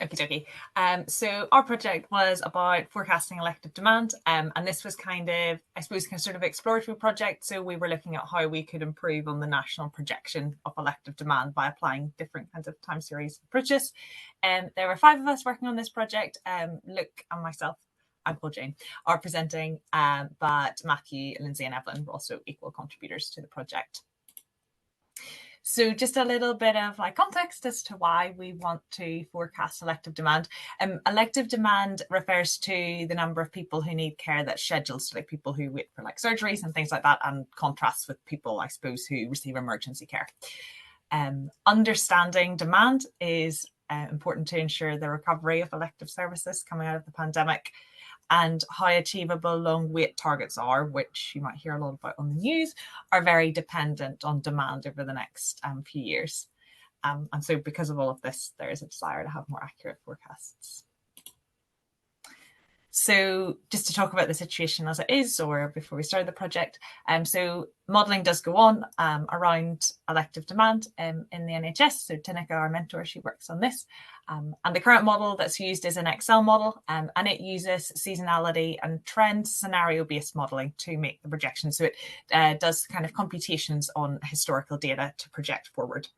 Okie dokie. So our project was about forecasting elective demand, and this was kind of, I suppose, kind of sort of exploratory project. So we were looking at how we could improve on the national projection of elective demand by applying different kinds of time series approaches. There were 5 of us working on this project. Luke and myself, I'm Paul Jane, are presenting, but Mathew, Lyndsey and Evelyn were also equal contributors to the project. So just a little bit of context as to why we want to forecast elective demand. Elective demand refers to the number of people who need care that's scheduled, so like people who wait for surgeries and things like that, and contrasts with people, I suppose, who receive emergency care. Understanding demand is important to ensure the recovery of elective services coming out of the pandemic. And how achievable long wait targets are, which you might hear a lot about on the news, are very dependent on demand over the next few years. And so because of all of this, there is a desire to have more accurate forecasts. So just to talk about the situation as it is, or before we started the project, so modelling does go on around elective demand in the NHS. So Tineke, our mentor, she works on this. And the current model that's used is an Excel model, and it uses seasonality and trend scenario-based modelling to make the projection. So it does kind of computations on historical data to project forward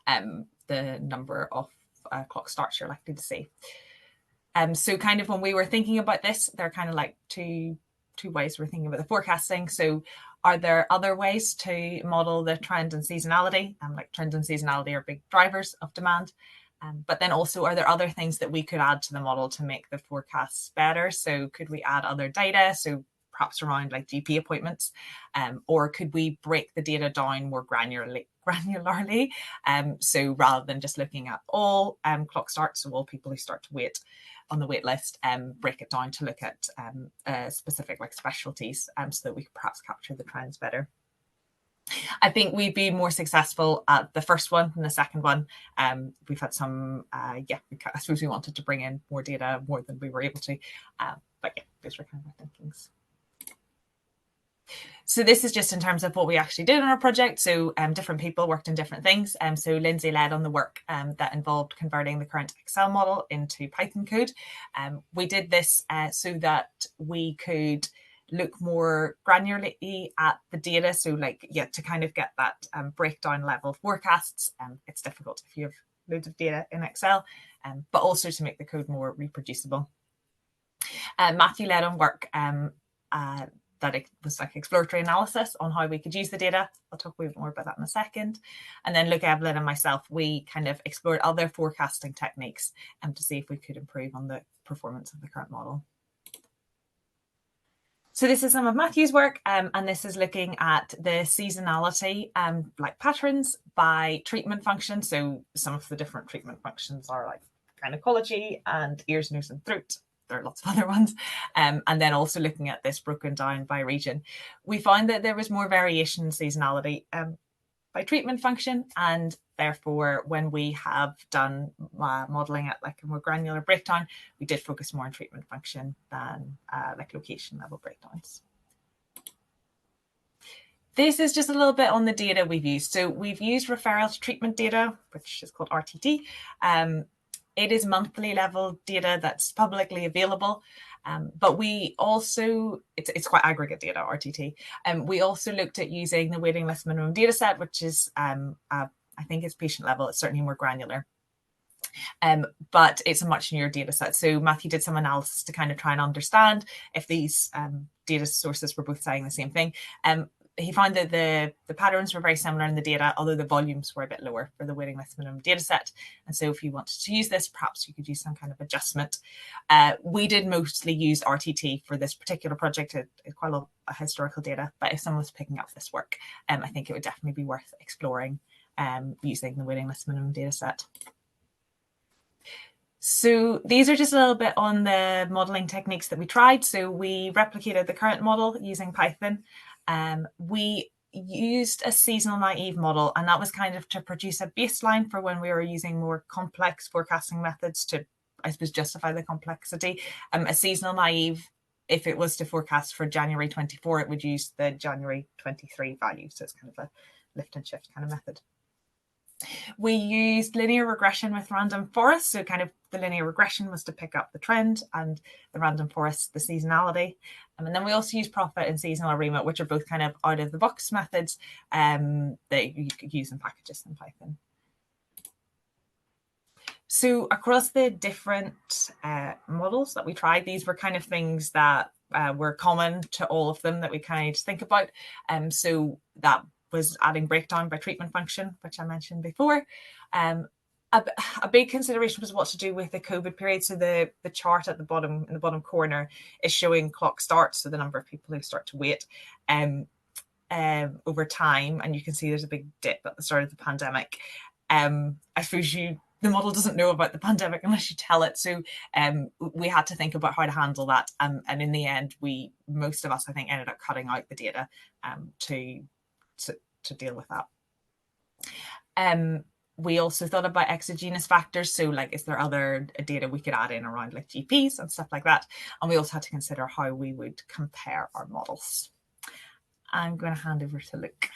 the number of clock starts you're likely to see. So kind of when we were thinking about this, there are kind of two ways we're thinking about the forecasting. So are there other ways to model the trend and seasonality? Trend and seasonality are big drivers of demand. But then also, are there other things that we could add to the model to make the forecasts better? So could we add other data? So perhaps around GP appointments, or could we break the data down more granularly? So rather than just looking at all clock starts, so all people who start to wait on the wait list, break it down to look at specific specialties, so that we could perhaps capture the trends better. I think we'd be more successful at the first one than the second one. We've had some, I suppose we wanted to bring in more data, more than we were able to. But yeah, those were kind of my thinkings. So this is just in terms of what we actually did in our project. So different people worked in different things. So Lyndsey led on the work that involved converting the current Excel model into Python code. We did this so that we could look more granularly at the data. So to kind of get that breakdown level forecasts. It's difficult if you have loads of data in Excel, but also to make the code more reproducible. Mathew led on work that it was exploratory analysis on how we could use the data. I'll talk a bit more about that in a second. And then Luke, Evelyn and myself, we kind of explored other forecasting techniques to see if we could improve on the performance of the current model. So this is some of Mathew's work, and this is looking at the seasonality patterns by treatment function. So some of the different treatment functions are gynecology and ears, nose and throat. There are lots of other ones. And then also looking at this broken down by region. We found that there was more variation in seasonality by treatment function, and therefore when we have done modelling at a more granular breakdown, we did focus more on treatment function than location level breakdowns. This is just a little bit on the data we've used. So we've used referral to treatment data, which is called RTT. It is monthly level data that's publicly available, but we also, it's quite aggregate data, RTT. We also looked at using the waiting list minimum data set, which is, I think it's patient level, it's certainly more granular. But it's a much newer data set. So Mathew did some analysis to kind of try and understand if these data sources were both saying the same thing. He found that the patterns were very similar in the data, although the volumes were a bit lower for the waiting list minimum data set. And so if you wanted to use this, perhaps you could use some kind of adjustment. We did mostly use RTT for this particular project. It's quite a lot of historical data, but if someone was picking up this work, I think it would definitely be worth exploring using the waiting list minimum data set. So these are just a little bit on the modelling techniques that we tried. So we replicated the current model using Python. We used a seasonal naive model, and that was kind of to produce a baseline for when we were using more complex forecasting methods to, I suppose, justify the complexity. A seasonal naive, if it was to forecast for January 24, it would use the January 23 value. So it's kind of a lift and shift kind of method. We used linear regression with random forest. So kind of the linear regression was to pick up the trend and the random forest, the seasonality. And then we also use profit and seasonal ARIMA, which are both kind of out of the box methods that you could use in packages in Python. So across the different models that we tried, these were kind of things that were common to all of them that we kind of think about. So that was adding breakdown by treatment function, which I mentioned before. A big consideration was what to do with the COVID period. So the chart at the bottom, in the bottom corner, is showing clock starts, so the number of people who start to wait over time. And you can see there's a big dip at the start of the pandemic. I suppose the model doesn't know about the pandemic unless you tell it. So we had to think about how to handle that. And in the end, most of us, I think, ended up cutting out the data to deal with that. We also thought about exogenous factors. So like, is there other data we could add in around like GPs and stuff like that? And we also had to consider how we would compare our models. I'm going to hand over to Luke.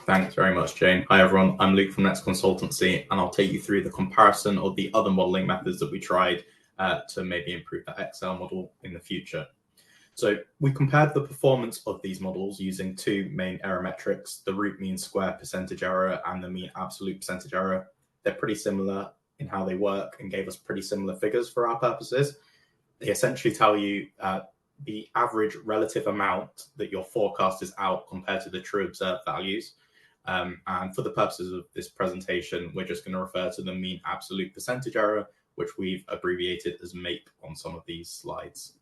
Thanks very much, Jane. Hi, everyone. I'm Luke from NECS Consultancy, and I'll take you through the comparison of the other modelling methods that we tried to maybe improve that Excel model in the future. So we compared the performance of these models using two main error metrics, the root mean square percentage error and the mean absolute percentage error. They're pretty similar in how they work and gave us pretty similar figures for our purposes. They essentially tell you the average relative amount that your forecast is out compared to the true observed values. And for the purposes of this presentation, we're just going to refer to the mean absolute percentage error, which we've abbreviated as MAPE on some of these slides.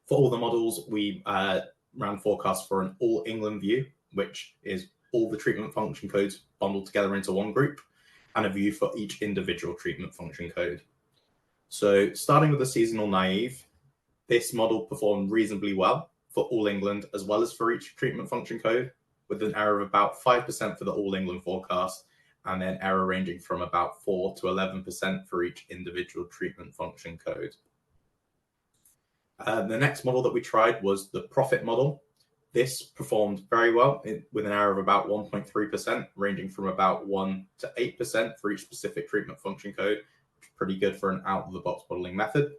For all the models, we ran forecasts for an all England view, which is all the treatment function codes bundled together into one group, and a view for each individual treatment function code. So starting with the seasonal naive, this model performed reasonably well for all England, as well as for each treatment function code, with an error of about 5% for the all England forecast, and then error ranging from about 4 to 11% for each individual treatment function code. The next model that we tried was the profit model. This performed very well with an error of about 1.3%, ranging from about 1 to 8% for each specific treatment function code, which is pretty good for an out-of-the-box modeling method.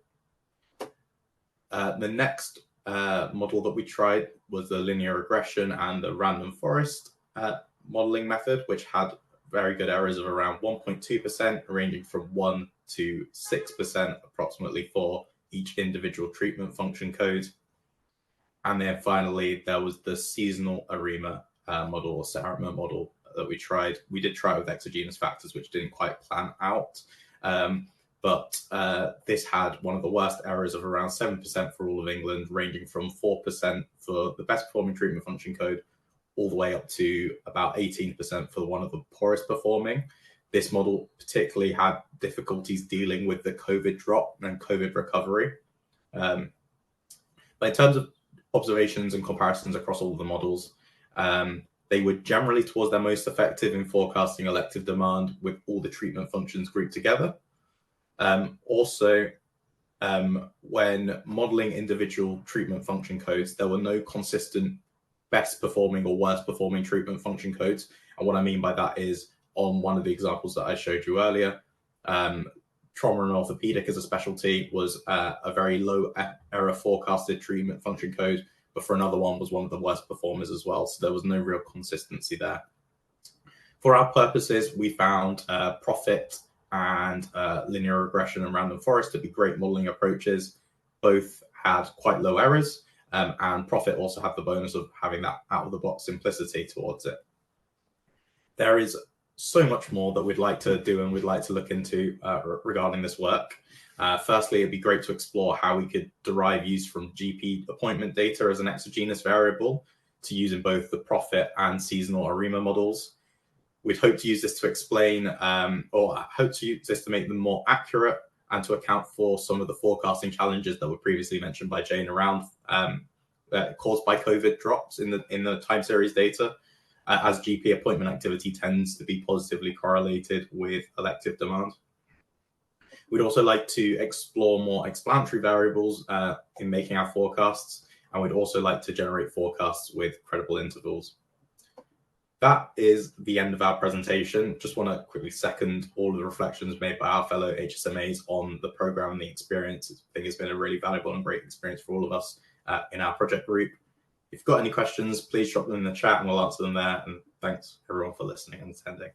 The next model that we tried was the linear regression and the random forest modeling method, which had very good errors of around 1.2%, ranging from 1 to 6% approximately for each individual treatment function code. And then finally, there was the seasonal ARIMA model or SARIMA model that we tried. We did try it with exogenous factors, which didn't quite plan out. But this had one of the worst errors of around 7% for all of England, ranging from 4% for the best performing treatment function code, all the way up to about 18% for one of the poorest performing. This model particularly had difficulties dealing with the COVID drop and COVID recovery. But in terms of observations and comparisons across all of the models, they were generally towards their most effective in forecasting elective demand with all the treatment functions grouped together. Also, when modeling individual treatment function codes, there were no consistent best performing or worst performing treatment function codes. And what I mean by that is, on one of the examples that I showed you earlier, trauma and orthopedic as a specialty was a very low error forecasted treatment function code, but for another one was one of the worst performers as well. So there was no real consistency there. For our purposes, we found profit and linear regression and random forest to be great modeling approaches. Both had quite low errors, and profit also had the bonus of having that out-of-the-box simplicity towards it. There is so much more that we'd like to do and we'd like to look into regarding this work. Firstly, it'd be great to explore how we could derive use from GP appointment data as an exogenous variable to use in both the profit and seasonal ARIMA models. We'd hope to use this to explain or hope to use this to make them more accurate and to account for some of the forecasting challenges that were previously mentioned by Jane around caused by COVID drops in the time series data, as GP appointment activity tends to be positively correlated with elective demand. We'd also like to explore more explanatory variables in making our forecasts, and we'd also like to generate forecasts with credible intervals. that is the end of our presentation. Just want to quickly second all of the reflections made by our fellow HSMAs on the program and the experience. I think it's been a really valuable and great experience for all of us in our project group. If you've got any questions, please drop them in the chat and we'll answer them there. And thanks everyone for listening and attending.